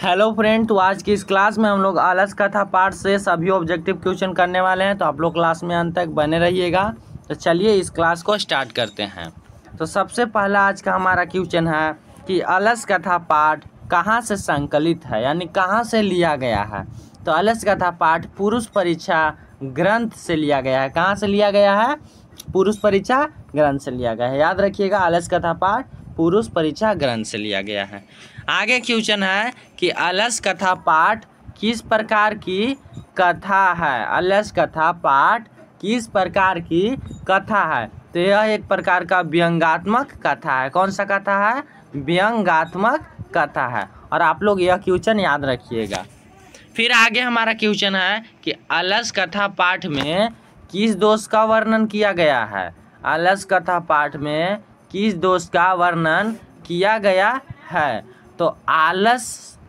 Hello friend, तो आज की इस क्लास में हम लोग आलस कथा पाठ से सभी ऑब्जेक्टिव क्वेश्चन करने वाले हैं। तो आप लोग क्लास में अंत तक बने रहिएगा। तो चलिए इस क्लास को स्टार्ट करते हैं। तो सबसे पहला आज का हमारा क्वेश्चन है कि आलस कथा पाठ कहाँ से संकलित है, यानी कहाँ से लिया गया है। तो आलस कथा पाठ पुरुष परीक्षा ग्रंथ से लिया गया है। कहाँ से लिया गया है? पुरुष परीक्षा ग्रंथ से लिया गया है। याद रखिएगा, आलस कथा पाठ पुरुष परीक्षा ग्रंथ से लिया गया है। आगे क्वेश्चन है कि आलस कथा पाठ किस प्रकार की कथा है। आलस कथा पाठ किस प्रकार की कथा है? तो यह एक प्रकार का व्यंग्यात्मक कथा है। कौन सा कथा है? व्यंग्यात्मक कथा है। और आप लोग यह क्वेश्चन याद रखिएगा। फिर आगे हमारा क्वेश्चन है कि आलस कथा पाठ में किस दोष का वर्णन किया गया है। आलस कथा पाठ में किस दोष का वर्णन किया गया है? तो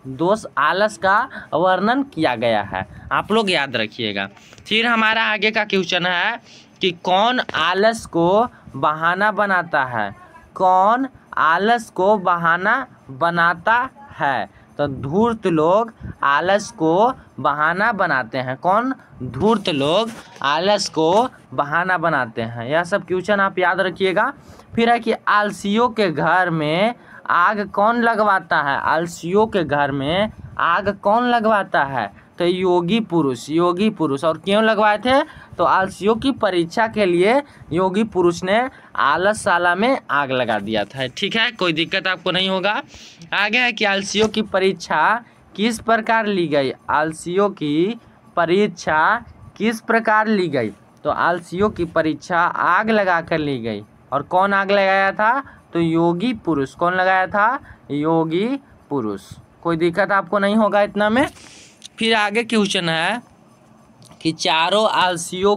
दोष आलस का वर्णन किया गया है। आप लोग याद रखिएगा। फिर हमारा आगे का क्वेश्चन है कि कौन आलस को बहाना बनाता है। कौन आलस को बहाना बनाता है? तो धूर्त लोग आलस को बहाना बनाते हैं। कौन? धूर्त लोग आलस को बहाना बनाते हैं। यह सब क्वेश्चन आप याद रखिएगा। फिर है कि आलसियों के घर में आग कौन लगवाता है। आलसियों के घर में आग कौन लगवाता है? तो योगी पुरुष। योगी पुरुष। और क्यों लगवाए थे? तो आलसियों की परीक्षा के लिए योगी पुरुष ने आलसशाला में आग लगा दिया था। ठीक है, कोई दिक्कत आपको नहीं होगा। आगे है कि आलसियों की परीक्षा किस प्रकार ली गई। आलसियों की परीक्षा किस प्रकार ली गई? तो आलसियों की परीक्षा आग लगा कर ली गई। और कौन आग लगाया था? तो योगी पुरुष। कौन लगाया था? योगी पुरुष। कोई दिक्कत आपको नहीं होगा इतना में। फिर आगे क्वेश्चन है कि चारों आलसियों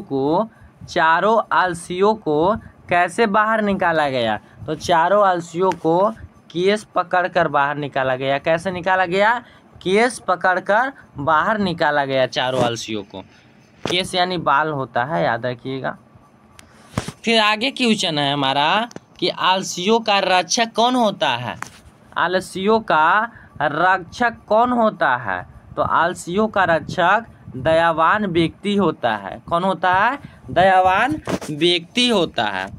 को कैसे बाहर निकाला गया। तो चारों आलसियों को केस पकड़कर बाहर निकाला गया। कैसे निकाला गया? केस पकड़कर बाहर निकाला गया चारों आलसियों को। केस यानी बाल होता है, याद रखिएगा। फिर आगे क्वेश्चन है हमारा कि आलसियों का रक्षक कौन होता है। आलसियों का रक्षक कौन होता है? तो आलसियों का रक्षक दयावान व्यक्ति होता है। कौन होता है? दयावान व्यक्ति होता है।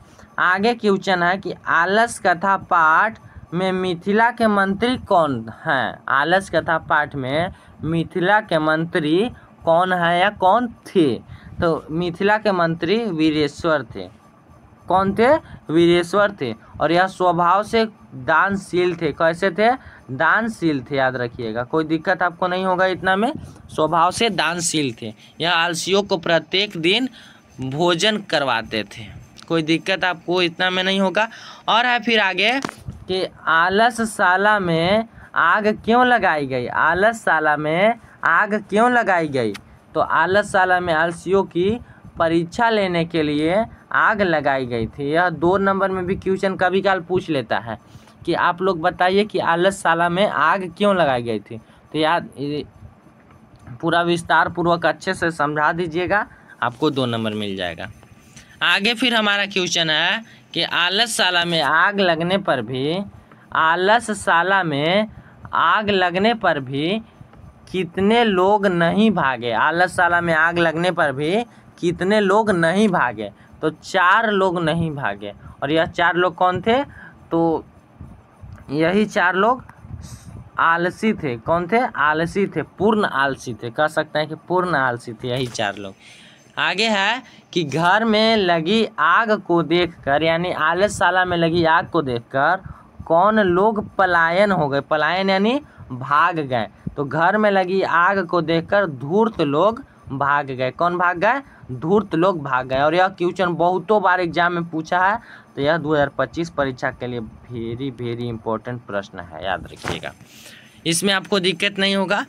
आगे क्वेश्चन है कि आलस कथा पाठ में मिथिला के मंत्री कौन हैं। आलस कथा पाठ में मिथिला के मंत्री कौन है या कौन थे? तो मिथिला के मंत्री वीरेश्वर थे। कौन थे? वीरेश्वर थे। और यह स्वभाव से दानशील थे। कैसे थे? दानशील थे, याद रखिएगा। कोई दिक्कत आपको नहीं होगा इतना में। स्वभाव से दानशील थे। यह आलसियों को प्रत्येक दिन भोजन करवाते थे। कोई दिक्कत आपको इतना में नहीं होगा। और है फिर आगे कि आलसशाला में आग क्यों लगाई गई। आलसशाला में आग क्यों लगाई गई? तो आलसशाला में आलसियों की परीक्षा लेने के लिए आग लगाई गई थी। यह 2 नंबर में भी क्वेश्चन कभी काल पूछ लेता है कि आप लोग बताइए कि आलसशाला में आग क्यों लगाई गई थी। तो याद पूरा विस्तार पूर्वक अच्छे से समझा दीजिएगा, आपको 2 नंबर मिल जाएगा। आगे फिर हमारा क्वेश्चन है कि आलसशाला में आग लगने पर भी कितने लोग नहीं भागे। आलसशाला में आग लगने पर भी कितने लोग नहीं भागे? तो 4 लोग नहीं भागे। और यह 4 लोग कौन थे? तो यही 4 लोग आलसी थे। कौन थे? आलसी थे, पूर्ण आलसी थे। कह सकते हैं कि पूर्ण आलसी थे यही 4 लोग। आगे है कि घर में लगी आग को देखकर, यानी आलसशाला में लगी आग को देखकर कौन लोग पलायन हो गए। पलायन यानी भाग गए। तो घर में लगी आग को देखकर धूर्त लोग भाग गए। कौन भाग गए? धूर्त लोग भाग गए। और यह क्वेश्चन बहुतों बार एग्जाम में पूछा है। तो यह 2025 परीक्षा के लिए वेरी इंपॉर्टेंट प्रश्न है, याद रखिएगा। इसमें आपको दिक्कत नहीं होगा।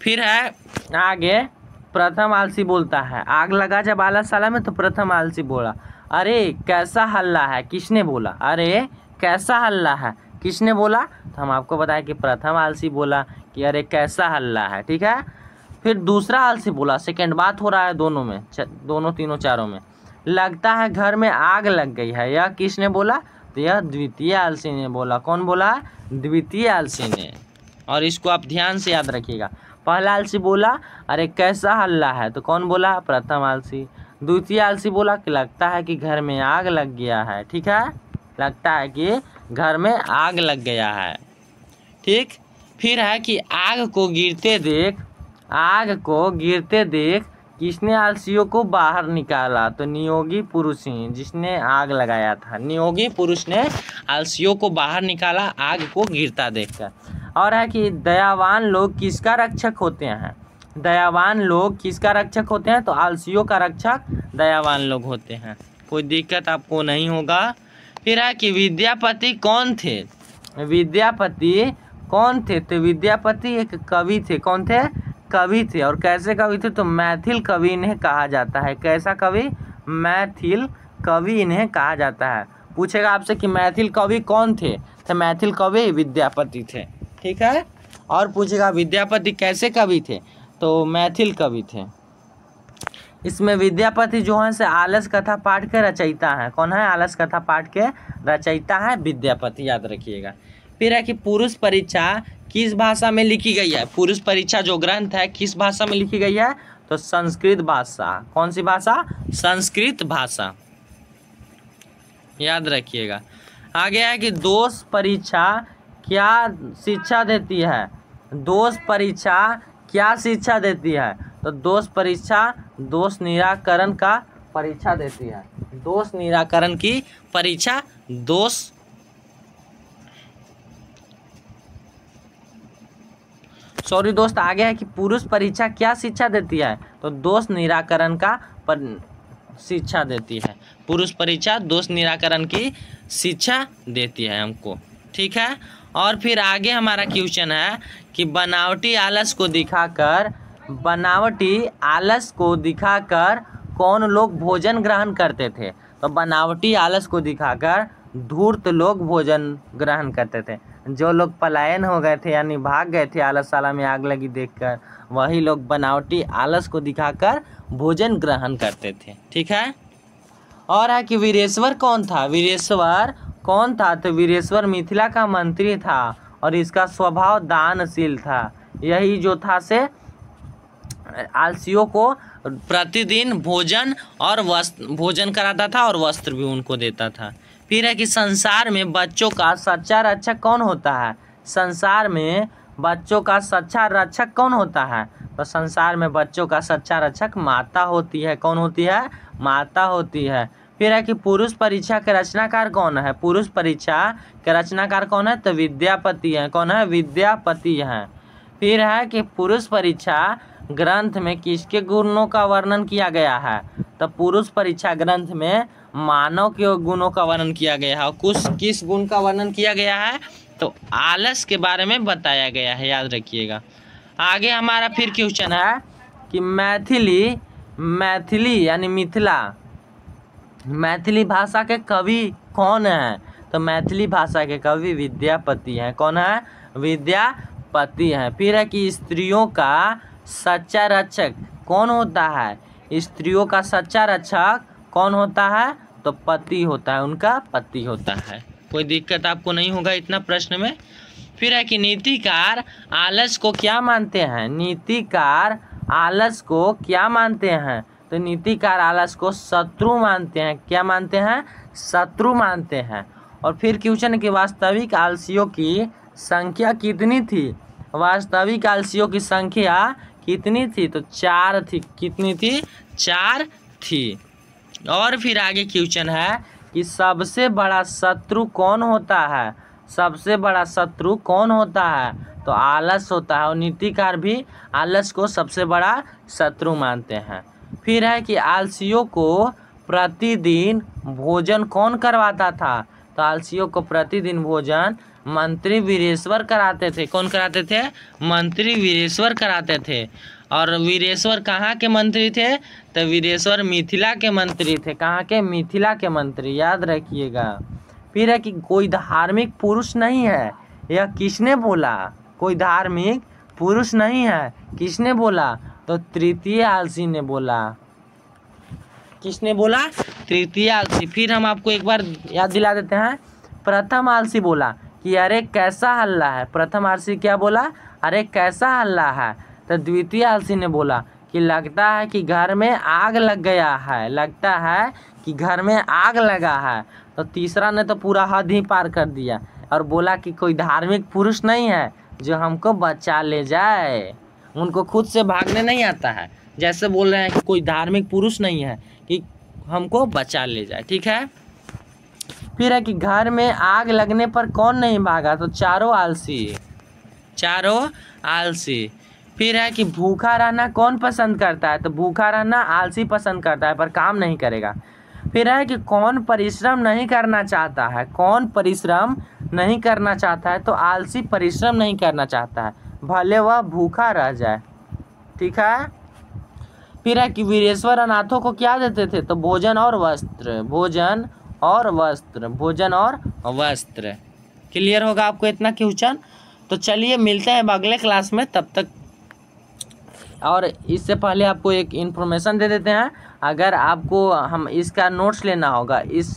फिर है आगे, प्रथम आलसी बोलता है। आग लगा जब आलसशाला में तो प्रथम आलसी बोला, अरे कैसा हल्ला है। किसने बोला? अरे कैसा हल्ला है, किसने बोला? तो हम आपको बताएं कि प्रथम आलसी बोला कि अरे कैसा हल्ला है। ठीक है। फिर दूसरा आलसी बोला, सेकंड बात हो रहा है दोनों में, दोनों तीनों चारों में, लगता है घर में आग लग गई है। यह किसने बोला? तो यह द्वितीय आलसी ने बोला। कौन बोला? द्वितीय आलसी ने। और इसको आप ध्यान से याद रखिएगा। पहला आलसी बोला अरे कैसा हल्ला है, तो कौन बोला? प्रथम आलसी। द्वितीय आलसी बोला कि लगता है कि घर में आग लग गया है। ठीक है, लगता है कि घर में आग लग गया है। ठीक, फिर है कि आग को गिरते देख किसने आलसियों को बाहर निकाला? तो नियोगी पुरुष ही, जिसने आग लगाया था। नियोगी पुरुष ने आलसियों को बाहर निकाला आग को गिरता देखकर। और है कि दयावान लोग किसका रक्षक होते हैं? दयावान लोग किसका रक्षक होते हैं? तो आलसियों का रक्षक दयावान लोग होते हैं। कोई दिक्कत आपको नहीं होगा। फिर है कि विद्यापति कौन थे? विद्यापति कौन थे? तो विद्यापति एक कवि थे। कौन थे? कवि थे। और कैसे कवि थे? तो मैथिल कवि इन्हें कहा जाता है। कैसा कवि? मैथिल कवि इन्हें कहा जाता है। पूछेगा आपसे कि मैथिल कवि कौन थे? तो मैथिल कवि विद्यापति थे। ठीक है, और पूछेगा विद्यापति कैसे कवि थे? तो मैथिल कवि थे। इसमें विद्यापति जो है से आलस कथा पाठ के रचयिता हैं। कौन है? आलस कथा पाठ के रचयिता है विद्यापति, याद रखिएगा। फिर है कि पुरुष परीक्षा किस भाषा में लिखी गई है? पुरुष परीक्षा जो ग्रंथ है किस भाषा में लिखी गई है? तो संस्कृत भाषा। कौन सी भाषा? संस्कृत भाषा, याद रखिएगा। आगे है कि दोष परीक्षा क्या शिक्षा देती है? दोष परीक्षा क्या शिक्षा देती है? तो दोष परीक्षा दोष निराकरण का परीक्षा देती है। दोष निराकरण की परीक्षा दोस्त आगे है कि पुरुष परीक्षा क्या शिक्षा देती है? तो दोष निराकरण का शिक्षा देती है। पुरुष परीक्षा दोष निराकरण की शिक्षा देती है हमको। ठीक है, और फिर आगे हमारा क्वेश्चन है कि बनावटी आलस को दिखाकर कौन लोग भोजन ग्रहण करते थे? तो बनावटी आलस को दिखाकर धूर्त लोग भोजन ग्रहण करते थे। जो लोग पलायन हो गए थे यानी भाग गए थे आलसशाला में आग लगी देखकर, वही लोग बनावटी आलस को दिखाकर भोजन ग्रहण करते थे। ठीक है, और है कि वीरेश्वर कौन था? वीरेश्वर कौन था? तो वीरेश्वर मिथिला का मंत्री था और इसका स्वभाव दानशील था। यही जो था से आलसियों को प्रतिदिन भोजन कराता था और वस्त्र भी उनको देता था। फिर है कि संसार में बच्चों का सच्चा रक्षक कौन होता है? संसार में बच्चों का सच्चा रक्षक कौन होता है? तो संसार में बच्चों का सच्चा रक्षक माता होती है। कौन होती है? माता होती है। फिर है कि पुरुष परीक्षा के रचनाकार कौन है? पुरुष परीक्षा के रचनाकार कौन है? तो विद्यापति हैं। कौन है? विद्यापति हैं। फिर है कि पुरुष परीक्षा ग्रंथ में किसके गुणों का वर्णन किया गया है? तो पुरुष परीक्षा ग्रंथ में मानव के गुणों का वर्णन किया गया है। और किस गुण का वर्णन किया गया है? तो आलस के बारे में बताया गया है, याद रखिएगा। आगे हमारा फिर क्वेश्चन है कि मैथिली यानी मैथिली भाषा के कवि कौन हैं? तो मैथिली भाषा के कवि विद्यापति हैं। कौन है? विद्यापति हैं। फिर है कि स्त्रियों का सच्चा रक्षक कौन होता है? स्त्रियों का सच्चा रक्षक कौन होता है? तो पति होता है, उनका पति होता है। कोई दिक्कत आपको नहीं होगा इतना प्रश्न में। फिर है कि नीतिकार आलस को क्या मानते हैं? नीतिकार आलस को क्या मानते हैं? तो नीतिकार आलस को शत्रु मानते हैं। क्या मानते हैं? शत्रु मानते हैं। और फिर क्वेश्चन कि वास्तविक आलसियों की संख्या कितनी थी? वास्तविक आलसियों की संख्या कितनी थी? तो 4 थी। कितनी थी? 4 थी। और फिर आगे क्वेश्चन है कि सबसे बड़ा शत्रु कौन होता है? सबसे बड़ा शत्रु कौन होता है? तो आलस होता है। और नीतिकार भी आलस को सबसे बड़ा शत्रु मानते हैं। फिर है कि आलसियों को प्रतिदिन भोजन कौन करवाता था? तो आलसियों को प्रतिदिन भोजन मंत्री वीरेश्वर कराते थे। कौन कराते थे? मंत्री वीरेश्वर कराते थे। और वीरेश्वर कहाँ के मंत्री थे? तो वीरेश्वर मिथिला के मंत्री थे। कहाँ के? मिथिला के मंत्री, याद रखिएगा। फिर है कि कोई धार्मिक पुरुष नहीं है। यह किसने बोला? कोई धार्मिक पुरुष नहीं है, किसने बोला? तो तृतीय आलसी ने बोला। किसने बोला? तृतीय आलसी। फिर हम आपको एक बार याद दिला देते हैं। प्रथम आलसी बोला। कि अरे कैसा हल्ला है। प्रथम आलसी क्या बोला, अरे कैसा हल्ला है। तो द्वितीय आलसी ने बोला कि लगता है कि घर में आग लग गया है, लगता है कि घर में आग लगा है। तो तीसरा ने तो पूरा हद ही पार कर दिया और बोला कि कोई धार्मिक पुरुष नहीं है जो हमको बचा ले जाए। उनको खुद से भागने नहीं आता है, जैसे बोल रहे हैं कि कोई धार्मिक पुरुष नहीं है कि हमको बचा ले जाए। ठीक है, फिर है कि घर में आग लगने पर कौन नहीं भागा, तो चारों आलसी, चारों आलसी। फिर है कि भूखा रहना कौन पसंद करता है, तो भूखा रहना आलसी पसंद करता है पर काम नहीं करेगा। फिर है कि कौन परिश्रम नहीं करना चाहता है, कौन परिश्रम नहीं करना चाहता है, तो आलसी परिश्रम नहीं करना चाहता है, भले वह भूखा रह जाए। ठीक है, फिर है कि वीरेश्वर अनाथों को क्या देते थे, तो भोजन और वस्त्र, भोजन और वस्त्र, भोजन और वस्त्र। क्लियर होगा आपको इतना क्वेश्चन। तो चलिए मिलते हैं अगले क्लास में, तब तक। और इससे पहले आपको एक इन्फॉर्मेशन दे देते हैं, अगर आपको हम इसका नोट्स लेना होगा, इस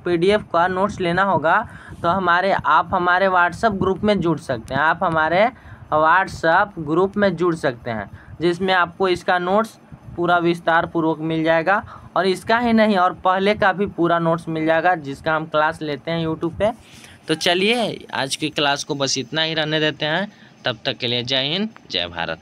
PDF का नोट्स लेना होगा, तो आप हमारे व्हाट्सएप ग्रुप में जुड़ सकते हैं, आप हमारे व्हाट्सएप ग्रुप में जुड़ सकते हैं, जिसमें आपको इसका नोट्स पूरा विस्तार पूर्वक मिल जाएगा। और इसका ही नहीं, और पहले का भी पूरा नोट्स मिल जाएगा जिसका हम क्लास लेते हैं यूट्यूब पे। तो चलिए आज की क्लास को बस इतना ही रहने देते हैं, तब तक के लिए जय हिंद, जय भारत।